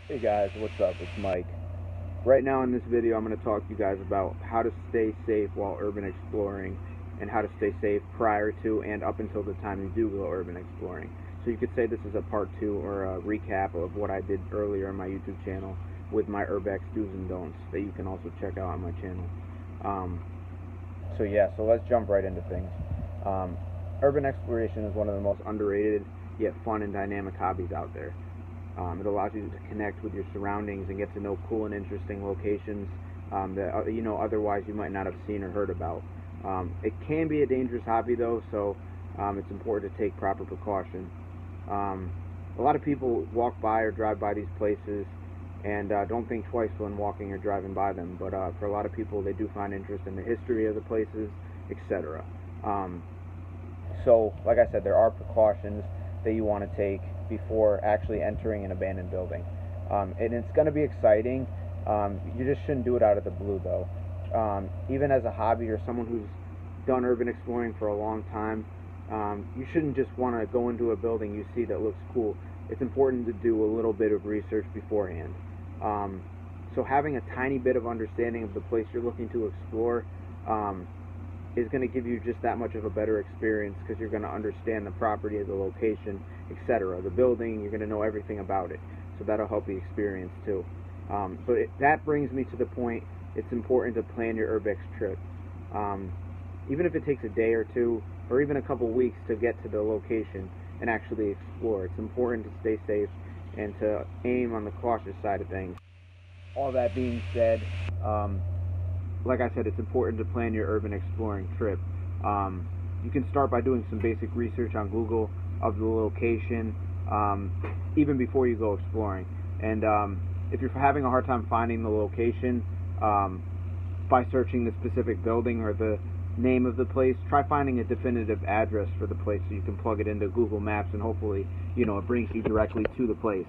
Hey guys, what's up? It's Mike. Right now in this video, I'm going to talk to you guys about how to stay safe while urban exploring and how to stay safe prior to and up until the time you do go urban exploring. So you could say this is a part 2 or a recap of what I did earlier on my YouTube channel with my urbex do's and don'ts that you can also check out on my channel. So let's jump right into things. Urban exploration is one of the most underrated yet fun and dynamic hobbies out there. It allows you to connect with your surroundings and get to know cool and interesting locations that otherwise you might not have seen or heard about. It can be a dangerous hobby though, so it's important to take proper precaution. A lot of people walk by or drive by these places and don't think twice when walking or driving by them, but for a lot of people they do find interest in the history of the places, etc. So like I said, there are precautions that you want to take before actually entering an abandoned building. And it's going to be exciting. You just shouldn't do it out of the blue though. Even as a hobby or someone who's done urban exploring for a long time, you shouldn't just want to go into a building you see that looks cool. It's important to do a little bit of research beforehand. So having a tiny bit of understanding of the place you're looking to explore is going to give you just that much of a better experience, because you're going to understand the property of the location, etc. The building, you're going to know everything about it, so that'll help the experience too. That brings me to the point, it's important to plan your urbex trip. Even if it takes a day or two or even a couple weeks to get to the location and actually explore, it's important to stay safe and to aim on the cautious side of things. All that being said, like I said, it's important to plan your urban exploring trip. You can start by doing some basic research on Google of the location, even before you go exploring. And if you're having a hard time finding the location by searching the specific building or the name of the place, try finding a definitive address for the place so you can plug it into Google Maps and hopefully, it brings you directly to the place.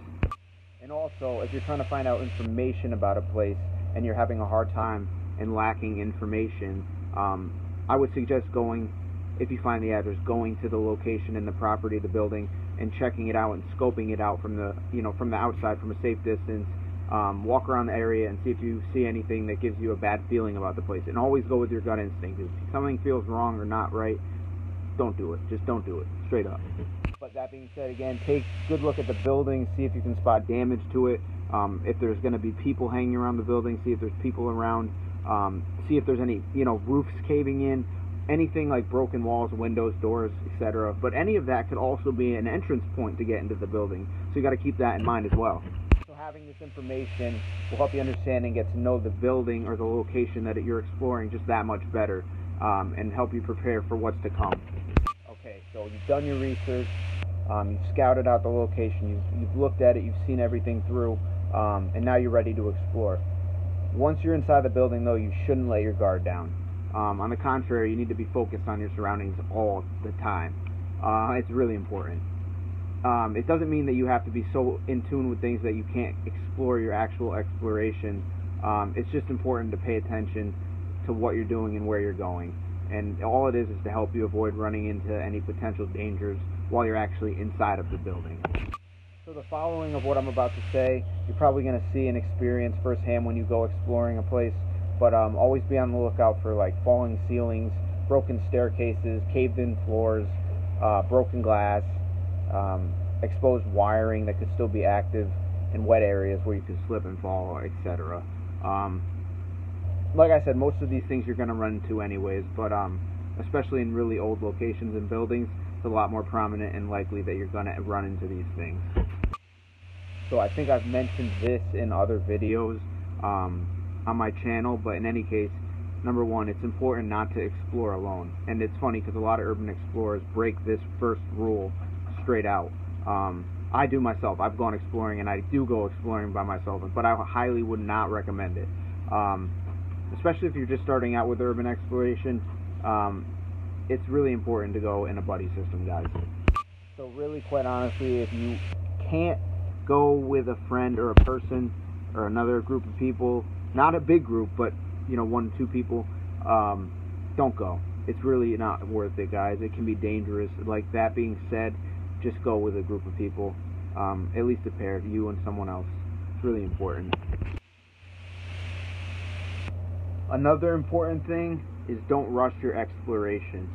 And also, if you're trying to find out information about a place and you're having a hard time and lacking information, I would suggest going, if you find the address, going to the location and the property of the building and checking it out and scoping it out from the outside, from a safe distance. Walk around the area and see if you see anything that gives you a bad feeling about the place. And always go with your gut instinct. If something feels wrong or not right, don't do it. Just don't do it, straight up. But that being said, again, take a good look at the building, see if you can spot damage to it. If there's going to be people hanging around the building, see if there's people around. See if there's any, roofs caving in, anything like broken walls, windows, doors, etc. But any of that could also be an entrance point to get into the building. So you got to keep that in mind as well. So having this information will help you understand and get to know the building or the location that you're exploring just that much better, and help you prepare for what's to come. Okay, so you've done your research, you've scouted out the location, you've looked at it, you've seen everything through, and now you're ready to explore. Once you're inside the building, though, you shouldn't let your guard down. On the contrary, you need to be focused on your surroundings all the time. It's really important. It doesn't mean that you have to be so in tune with things that you can't explore your actual exploration. It's just important to pay attention to what you're doing and where you're going. And all it is to help you avoid running into any potential dangers while you're actually inside of the building. So the following of what I'm about to say, you're probably going to see and experience firsthand when you go exploring a place, but always be on the lookout for like falling ceilings, broken staircases, caved-in floors, broken glass, exposed wiring that could still be active, and wet areas where you could slip and fall, etc. Like I said, most of these things you're going to run into anyways, but especially in really old locations and buildings, it's a lot more prominent and likely that you're going to run into these things. So I think I've mentioned this in other videos on my channel, but in any case, number one, it's important not to explore alone. And it's funny because a lot of urban explorers break this first rule straight out. I do myself. I've gone exploring, and I do go exploring by myself, but I highly would not recommend it. Especially if you're just starting out with urban exploration, it's really important to go in a buddy system, guys. So really, quite honestly, if you can't go with a friend or a person or another group of people, not a big group, but 1-2 people, don't go. It's really not worth it, guys. It can be dangerous. Like, that being said, just go with a group of people, at least a pair, you and someone else. It's really important. Another important thing is don't rush your exploration.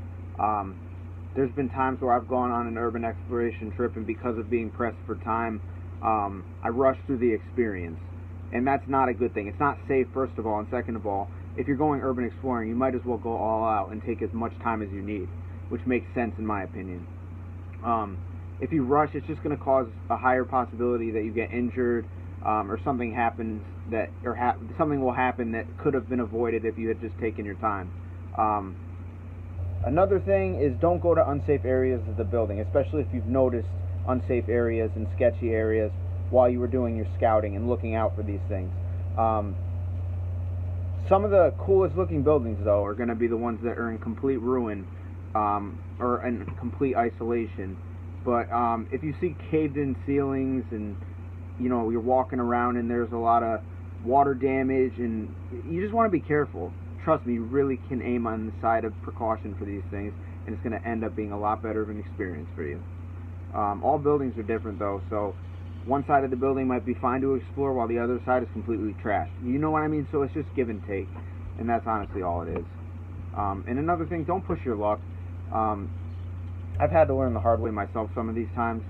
There's been times where I've gone on an urban exploration trip, and because of being pressed for time, I rushed through the experience. And that's not a good thing. It's not safe, first of all, and second of all, if you're going urban exploring, you might as well go all out and take as much time as you need, which makes sense in my opinion. If you rush, it's just going to cause a higher possibility that you get injured, or something happens something will happen that could have been avoided if you had just taken your time. Another thing is don't go to unsafe areas of the building, especially if you've noticed unsafe areas and sketchy areas while you were doing your scouting and looking out for these things. Some of the coolest looking buildings, though, are going to be the ones that are in complete ruin, or in complete isolation. But if you see caved in ceilings and you're walking around and there's a lot of water damage, and you just want to be careful. Trust me, you really can aim on the side of precaution for these things, and it's going to end up being a lot better of an experience for you. All buildings are different, though, so one side of the building might be fine to explore while the other side is completely trashed. You know what I mean? So it's just give and take, and that's honestly all it is. And another thing, don't push your luck. I've had to learn the hard way myself some of these times.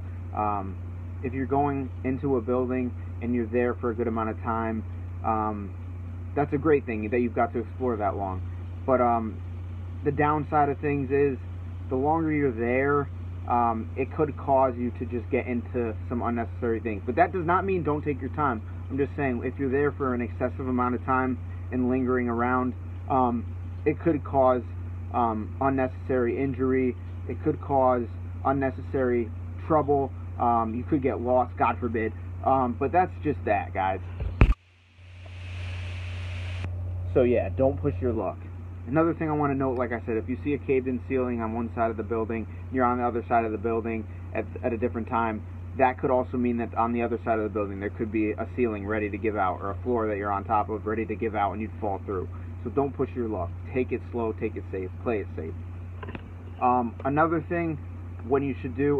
If you're going into a building and you're there for a good amount of time, that's a great thing that you've got to explore that long. But the downside of things is the longer you're there, it could cause you to just get into some unnecessary things. But that does not mean don't take your time. I'm just saying, if you're there for an excessive amount of time and lingering around, it could cause unnecessary injury. It could cause unnecessary trouble. You could get lost, God forbid. But that's just that, guys. So yeah, don't push your luck. Another thing I want to note, like I said, if you see a caved-in ceiling on one side of the building, you're on the other side of the building at a different time, that could also mean that on the other side of the building there could be a ceiling ready to give out, or a floor that you're on top of ready to give out, and you'd fall through. So don't push your luck. Take it slow, take it safe, play it safe. Another thing, what you should do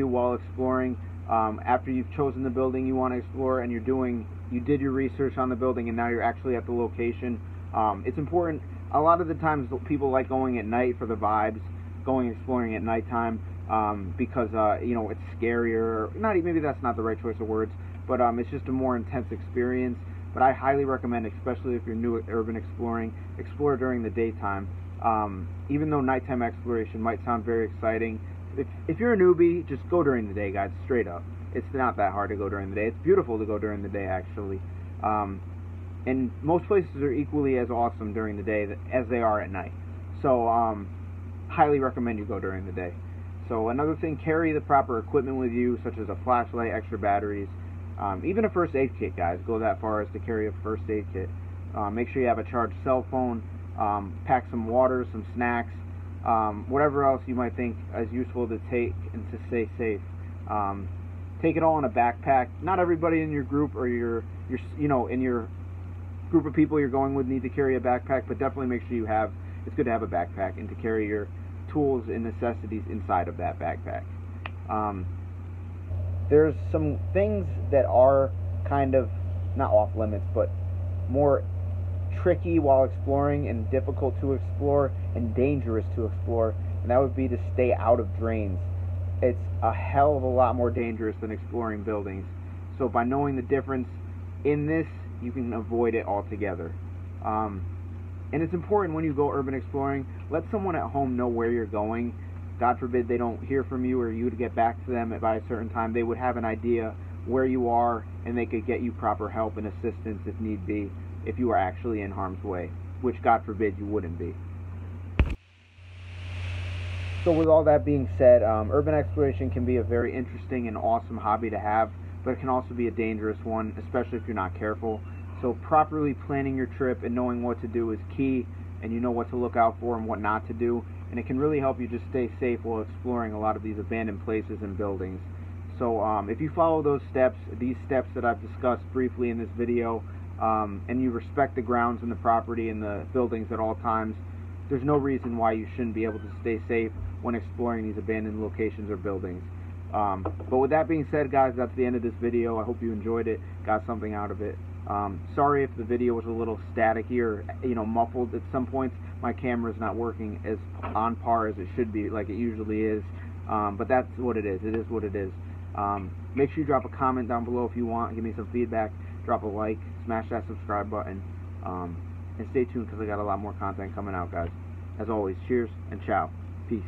while exploring, after you've chosen the building you want to explore and you did your research on the building and now you're actually at the location, it's important. A lot of the times people like going at night for the vibes, going exploring at nighttime, because it's scarier. Maybe that's not the right choice of words, but it's just a more intense experience. But I highly recommend, especially if you're new at urban exploring, explore during the daytime. Even though nighttime exploration might sound very exciting, if you're a newbie, just go during the day, guys, straight up. It's not that hard to go during the day. It's beautiful to go during the day, actually. And most places are equally as awesome during the day as they are at night. So, highly recommend you go during the day. So another thing, carry the proper equipment with you, such as a flashlight, extra batteries, even a first aid kit, guys. Go that far as to carry a first aid kit. Make sure you have a charged cell phone, pack some water, some snacks, whatever else you might think is useful to take and to stay safe. Take it all in a backpack. Not everybody in your group or in your group of people you're going with need to carry a backpack, but definitely make sure it's good to have a backpack and to carry your tools and necessities inside of that backpack. There's some things that are kind of not off limits, but more tricky while exploring and difficult to explore and dangerous to explore, and that would be to stay out of drains. It's a hell of a lot more dangerous than exploring buildings. So by knowing the difference in this, you can avoid it altogether. And it's important when you go urban exploring, let someone at home know where you're going. God forbid they don't hear from you or you to get back to them by a certain time. They would have an idea where you are, and they could get you proper help and assistance if need be, if you are actually in harm's way, which God forbid you wouldn't be. So with all that being said, urban exploration can be a very interesting and awesome hobby to have, but it can also be a dangerous one, especially if you're not careful. So properly planning your trip and knowing what to do is key, and you know what to look out for and what not to do, and it can really help you just stay safe while exploring a lot of these abandoned places and buildings. So if you follow these steps that I've discussed briefly in this video, and you respect the grounds and the property and the buildings at all times, there's no reason why you shouldn't be able to stay safe when exploring these abandoned locations or buildings. But with that being said, guys, that's the end of this video. I hope you enjoyed it, got something out of it. Sorry if the video was a little staticky or muffled at some points. My camera's not working as on par as it should be, like it usually is. But that's what it is. It is what it is. Make sure you drop a comment down below if you want. Give me some feedback. Drop a like. Smash that subscribe button. And stay tuned because I got a lot more content coming out, guys. As always, cheers and ciao. Peace.